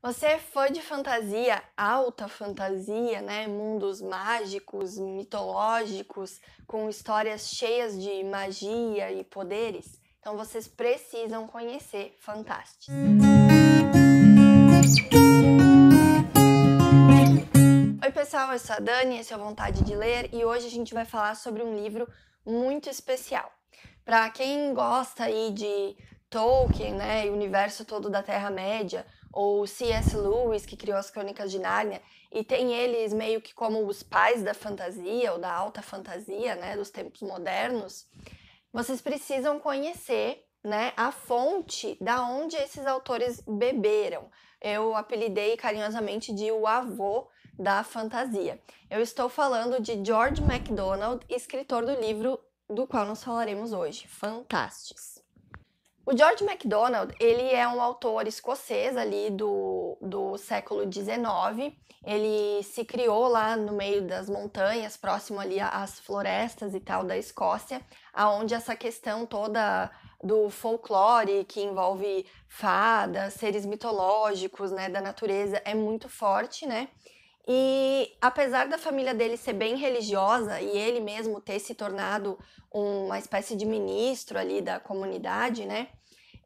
Você é fã de fantasia, alta fantasia, né? Mundos mágicos, mitológicos, com histórias cheias de magia e poderes? Então vocês precisam conhecer Fantastes. Oi pessoal, eu sou a Dani, esse é o Vontade de Ler e hoje a gente vai falar sobre um livro muito especial. Para quem gosta aí de Tolkien, né, e o universo todo da Terra-média, ou C.S. Lewis, que criou as Crônicas de Nárnia, e tem eles meio que como os pais da fantasia, ou da alta fantasia, né, dos tempos modernos, vocês precisam conhecer, né, a fonte da onde esses autores beberam. Eu apelidei carinhosamente de o avô da fantasia. Eu estou falando de George MacDonald, escritor do livro do qual nós falaremos hoje, Fantastes. O George MacDonald, ele é um autor escocês ali do século XIX. Ele se criou lá no meio das montanhas, próximo ali às florestas e tal da Escócia, aonde essa questão toda do folclore, que envolve fadas, seres mitológicos, né, da natureza, é muito forte, né? E apesar da família dele ser bem religiosa e ele mesmo ter se tornado uma espécie de ministro ali da comunidade, né?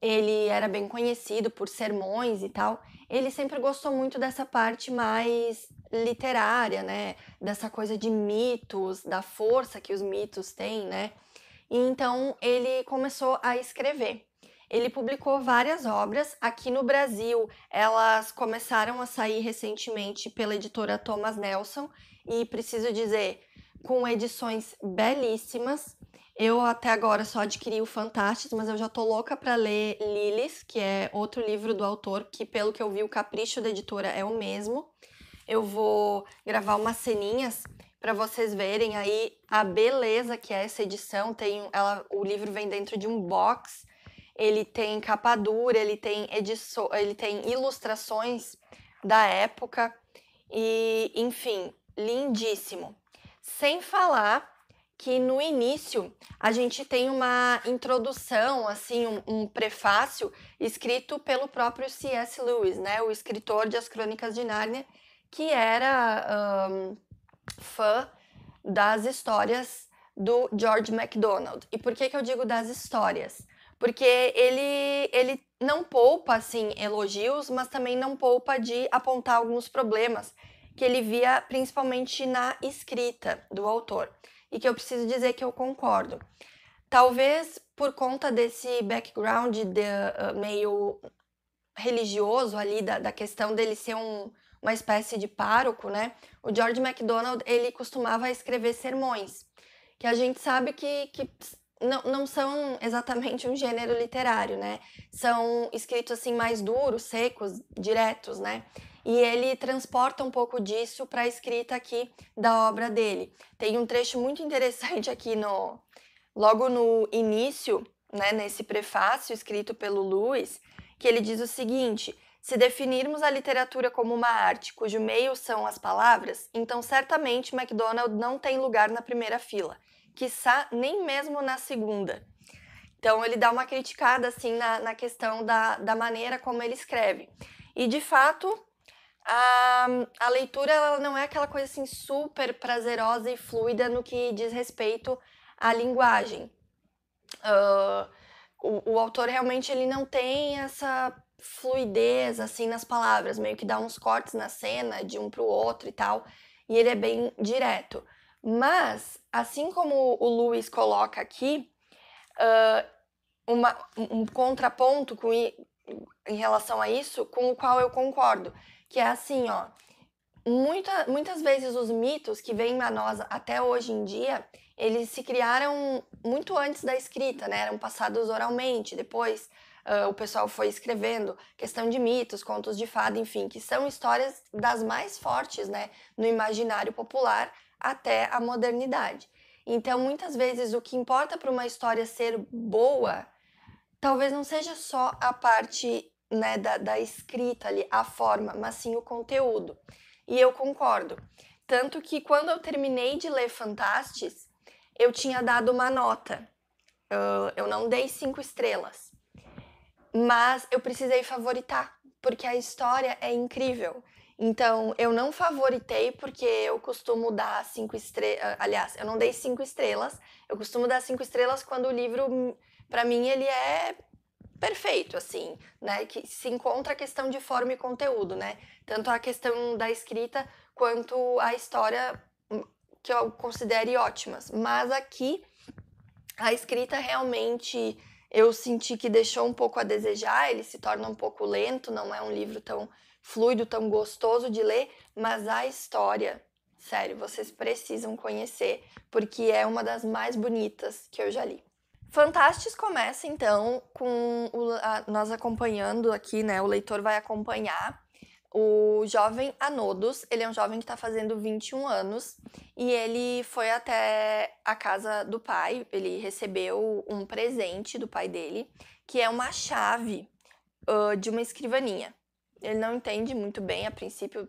Ele era bem conhecido por sermões e tal. Ele sempre gostou muito dessa parte mais literária, né? Dessa coisa de mitos, da força que os mitos têm, né? E então ele começou a escrever. Ele publicou várias obras. Aqui no Brasil, elas começaram a sair recentemente pela editora Thomas Nelson e preciso dizer, com edições belíssimas. Eu até agora só adquiri o Fantastes, mas eu já tô louca para ler Lilith, que é outro livro do autor, que pelo que eu vi o capricho da editora é o mesmo. Eu vou gravar umas ceninhas para vocês verem aí a beleza que é essa edição. O livro vem dentro de um box, ele tem capa dura, ele tem ilustrações da época e, enfim, lindíssimo. Sem falar que no início a gente tem uma introdução, assim, um prefácio escrito pelo próprio C.S. Lewis, né, o escritor de As Crônicas de Nárnia, que era fã das histórias do George MacDonald. E por que eu digo das histórias? Porque ele não poupa, assim, elogios, mas também não poupa de apontar alguns problemas que ele via principalmente na escrita do autor. E que eu preciso dizer que eu concordo. Talvez por conta desse background meio religioso ali, da questão dele ser uma espécie de pároco, né? O George MacDonald, ele costumava escrever sermões, que a gente sabe que não são exatamente um gênero literário, né? São escritos assim mais duros, secos, diretos, né? E ele transporta um pouco disso para a escrita aqui da obra dele. Tem um trecho muito interessante aqui logo no início, né, nesse prefácio escrito pelo Lewis, que ele diz o seguinte: se definirmos a literatura como uma arte cujo meio são as palavras, então certamente MacDonald não tem lugar na primeira fila, quiçá nem mesmo na segunda. Então ele dá uma criticada assim na questão da maneira como ele escreve. E de fato, a leitura ela não é aquela coisa assim super prazerosa e fluida no que diz respeito à linguagem. O autor realmente ele não tem essa fluidez assim nas palavras, meio que dá uns cortes na cena de um para o outro e tal, e ele é bem direto. Mas, assim como o Lewis coloca aqui, um contraponto em relação a isso, com o qual eu concordo, que é assim, ó, muitas vezes os mitos que vêm a nós até hoje em dia, eles se criaram muito antes da escrita, né? Eram passados oralmente, depois o pessoal foi escrevendo questão de mitos, contos de fada, enfim, que são histórias das mais fortes, né, no imaginário popular até a modernidade. Então, muitas vezes, o que importa para uma história ser boa, talvez não seja só a parte, né, da escrita ali, a forma, mas sim o conteúdo. E eu concordo. Tanto que quando eu terminei de ler Fantastes, eu tinha dado uma nota. Eu não dei 5 estrelas. Mas eu precisei favoritar, porque a história é incrível. Então, eu não favoritei porque eu costumo dar 5 estrelas. Aliás, eu não dei 5 estrelas. Eu costumo dar 5 estrelas quando o livro, pra mim, ele é perfeito, assim, né? Que se encontra a questão de forma e conteúdo, né? Tanto a questão da escrita quanto a história, que eu considere ótimas. Mas aqui, a escrita realmente eu senti que deixou um pouco a desejar, ele se torna um pouco lento, não é um livro tão fluido, tão gostoso de ler, mas a história, sério, vocês precisam conhecer, porque é uma das mais bonitas que eu já li. Fantastes começa então com nós acompanhando aqui, né? O leitor vai acompanhar o jovem Anodos. Ele é um jovem que está fazendo 21 anos e ele foi até a casa do pai. Ele recebeu um presente do pai dele, que é uma chave de uma escrivaninha. Ele não entende muito bem, a princípio,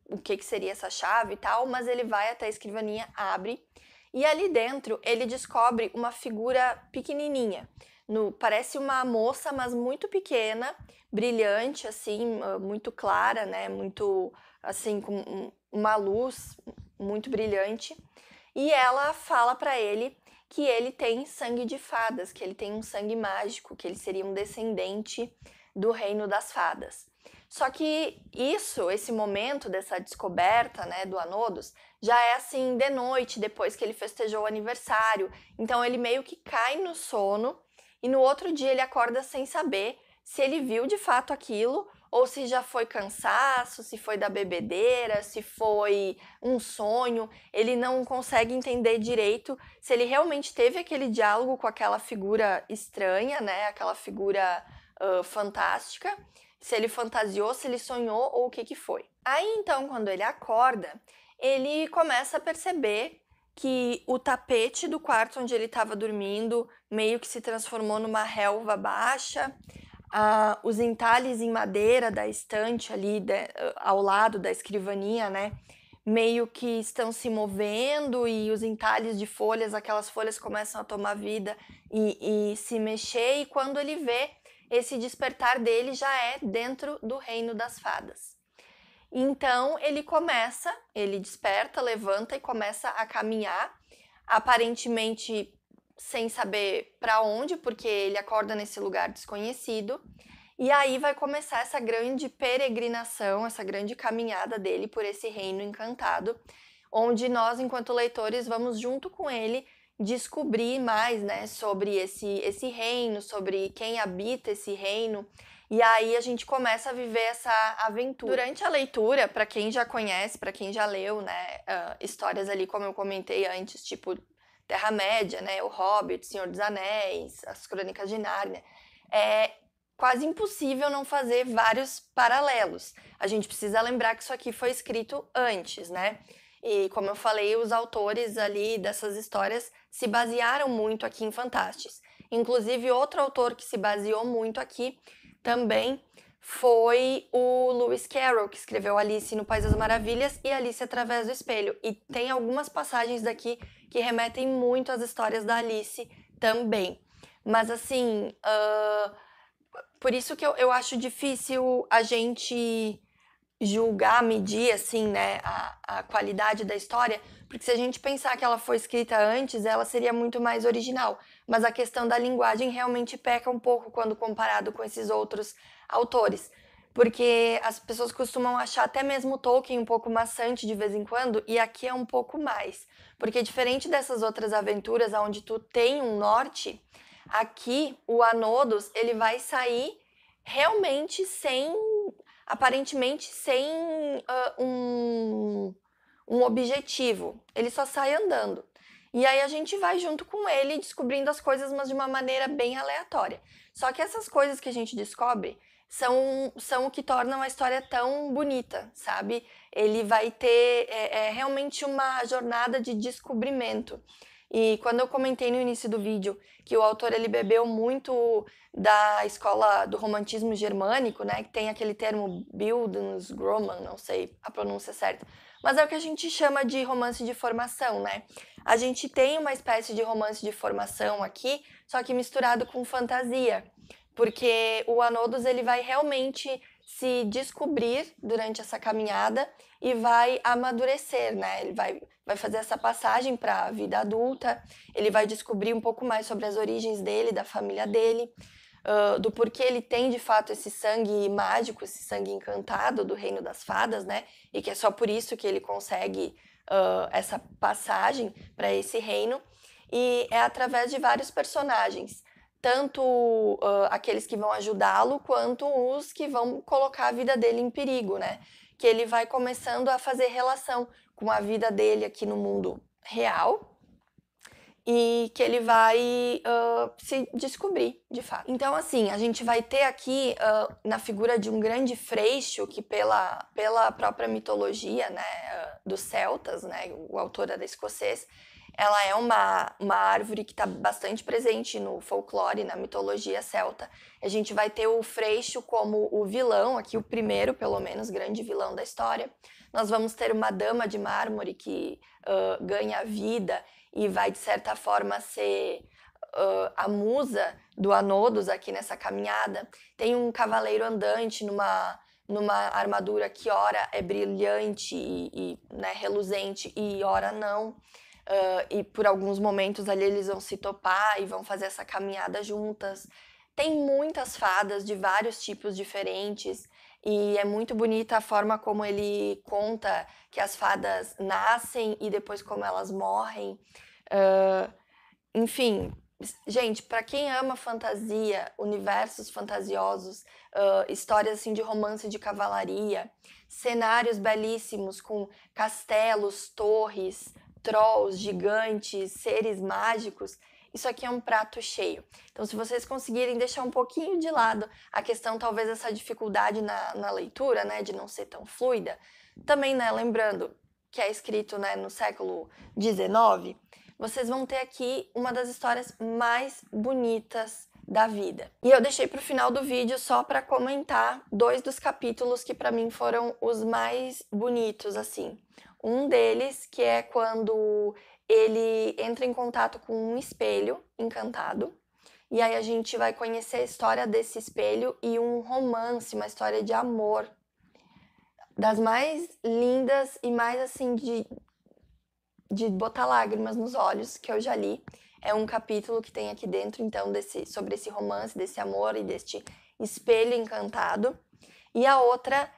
o que seria essa chave e tal, mas ele vai até a escrivaninha, abre, e ali dentro ele descobre uma figura pequenininha. Parece uma moça, mas muito pequena, brilhante, assim, muito clara, né? Muito, assim, com uma luz muito brilhante. E ela fala para ele que ele tem sangue de fadas, que ele tem um sangue mágico, que ele seria um descendente do reino das fadas. Só que esse momento dessa descoberta, né, do Anodos, já é assim de noite, depois que ele festejou o aniversário. Então ele meio que cai no sono e no outro dia ele acorda sem saber se ele viu de fato aquilo ou se já foi cansaço, se foi da bebedeira, se foi um sonho. Ele não consegue entender direito se ele realmente teve aquele diálogo com aquela figura estranha, né, aquela figura fantástica, se ele fantasiou, se ele sonhou ou o que foi. Aí então, quando ele acorda, ele começa a perceber que o tapete do quarto onde ele estava dormindo meio que se transformou numa relva baixa, os entalhes em madeira da estante ali ao lado da escrivaninha, né, meio que estão se movendo e os entalhes de folhas, aquelas folhas começam a tomar vida e se mexer, e quando ele vê, esse despertar dele já é dentro do reino das fadas. Então ele desperta, levanta e começa a caminhar, aparentemente sem saber para onde, porque ele acorda nesse lugar desconhecido. E aí vai começar essa grande peregrinação, essa grande caminhada dele por esse reino encantado, onde nós, enquanto leitores, vamos junto com ele descobrir mais, né, sobre esse reino, sobre quem habita esse reino. E aí a gente começa a viver essa aventura. Durante a leitura, para quem já conhece, para quem já leu, né, histórias ali, como eu comentei antes, tipo Terra-média, né, O Hobbit, Senhor dos Anéis, As Crônicas de Nárnia, é quase impossível não fazer vários paralelos. A gente precisa lembrar que isso aqui foi escrito antes, né? E, como eu falei, os autores ali dessas histórias se basearam muito aqui em Fantastes. Inclusive, outro autor que se baseou muito aqui também foi o Lewis Carroll, que escreveu Alice no País das Maravilhas e Alice através do Espelho. E tem algumas passagens daqui que remetem muito às histórias da Alice também. Mas, assim, por isso que eu acho difícil a gente julgar, medir, assim, né, a qualidade da história, porque se a gente pensar que ela foi escrita antes, ela seria muito mais original. Mas a questão da linguagem realmente peca um pouco quando comparado com esses outros autores. Porque as pessoas costumam achar até mesmo Tolkien um pouco maçante de vez em quando, e aqui é um pouco mais. Porque diferente dessas outras aventuras, onde tu tem um norte, aqui o Anodos, ele vai sair realmente aparentemente sem um objetivo. Ele só sai andando. E aí a gente vai junto com ele descobrindo as coisas, mas de uma maneira bem aleatória. Só que essas coisas que a gente descobre são o que tornam a história tão bonita, sabe? Ele vai ter realmente uma jornada de descobrimento. E quando eu comentei no início do vídeo que o autor ele bebeu muito da escola do romantismo germânico, né, que tem aquele termo Bildungsroman, não sei a pronúncia certa, mas é o que a gente chama de romance de formação, né? A gente tem uma espécie de romance de formação aqui, só que misturado com fantasia, porque o Anodos ele vai realmente se descobrir durante essa caminhada e vai amadurecer, né? Ele vai fazer essa passagem para a vida adulta, ele vai descobrir um pouco mais sobre as origens dele, da família dele, do porquê ele tem de fato esse sangue mágico, esse sangue encantado do reino das fadas, né? E que é só por isso que ele consegue essa passagem para esse reino. E é através de vários personagens, tanto aqueles que vão ajudá-lo, quanto os que vão colocar a vida dele em perigo, né? Que ele vai começando a fazer relação com a vida dele aqui no mundo real, e que ele vai se descobrir, de fato. Então, assim, a gente vai ter aqui, na figura de um grande freixo, que pela própria mitologia, né, dos celtas, né, o autor era escocês, ela é uma árvore que está bastante presente no folclore, na mitologia celta. A gente vai ter o freixo como o vilão, aqui o primeiro, pelo menos, grande vilão da história. Nós vamos ter uma dama de mármore que ganha vida e vai, de certa forma, ser a musa do Anodos aqui nessa caminhada. Tem um cavaleiro andante numa armadura que ora é brilhante e né, reluzente e ora não. E por alguns momentos ali eles vão se topar e vão fazer essa caminhada juntas. Tem muitas fadas de vários tipos diferentes e é muito bonita a forma como ele conta que as fadas nascem e depois como elas morrem. Enfim, gente, para quem ama fantasia, universos fantasiosos, histórias assim de romance de cavalaria, cenários belíssimos com castelos, torres, trolls, gigantes, seres mágicos, isso aqui é um prato cheio. Então, se vocês conseguirem deixar um pouquinho de lado a questão, talvez, essa dificuldade na leitura, né, de não ser tão fluida, também, né, lembrando que é escrito, né, no século XIX, vocês vão ter aqui uma das histórias mais bonitas da vida. E eu deixei para o final do vídeo só para comentar 2 dos capítulos que para mim foram os mais bonitos, assim. Um deles, que é quando ele entra em contato com um espelho encantado, e aí a gente vai conhecer a história desse espelho e um romance, uma história de amor, das mais lindas e mais, assim, de botar lágrimas nos olhos que eu já li. É um capítulo que tem aqui dentro, então, sobre esse romance, desse amor e deste espelho encantado. E a outra,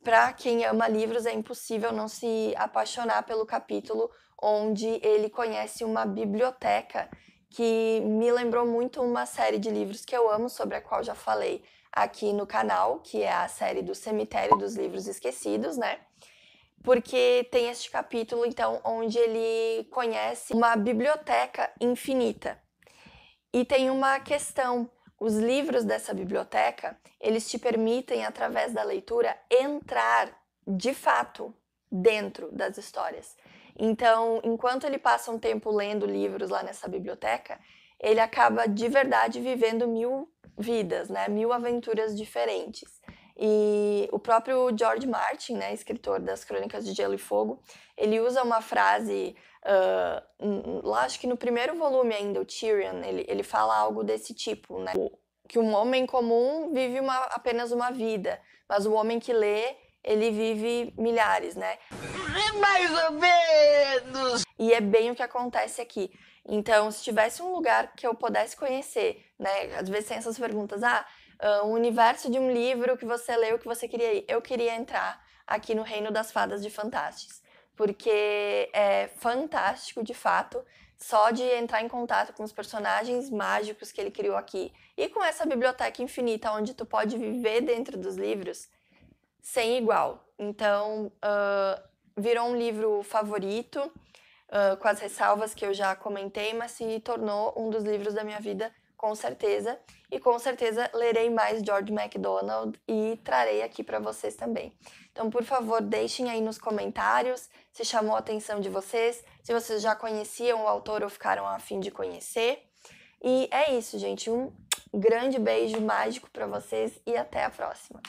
para quem ama livros, é impossível não se apaixonar pelo capítulo onde ele conhece uma biblioteca que me lembrou muito uma série de livros que eu amo, sobre a qual já falei aqui no canal, que é a série do Cemitério dos Livros Esquecidos, né? Porque tem este capítulo, então, onde ele conhece uma biblioteca infinita. E tem uma questão: os livros dessa biblioteca, eles te permitem, através da leitura, entrar, de fato, dentro das histórias. Então, enquanto ele passa um tempo lendo livros lá nessa biblioteca, ele acaba, de verdade, vivendo 1000 vidas, né? 1000 aventuras diferentes. E o próprio George Martin, né, escritor das Crônicas de Gelo e Fogo, ele usa uma frase, lá acho que no primeiro volume ainda, o Tyrion, ele fala algo desse tipo, né? Que um homem comum vive apenas uma vida, mas o homem que lê, ele vive milhares, né? Mais ou menos! E é bem o que acontece aqui. Então, se tivesse um lugar que eu pudesse conhecer, né? Às vezes tem essas perguntas, o universo de um livro que você leu, que você queria ir. Eu queria entrar aqui no Reino das Fadas de Fantastes, porque é fantástico, de fato, só de entrar em contato com os personagens mágicos que ele criou aqui e com essa biblioteca infinita onde tu pode viver dentro dos livros, sem igual. Então, virou um livro favorito, com as ressalvas que eu já comentei, mas se tornou um dos livros da minha vida, com certeza. E com certeza lerei mais George MacDonald e trarei aqui para vocês também. Então, por favor, deixem aí nos comentários se chamou a atenção de vocês, se vocês já conheciam o autor ou ficaram a fim de conhecer. E é isso, gente. Um grande beijo mágico para vocês e até a próxima.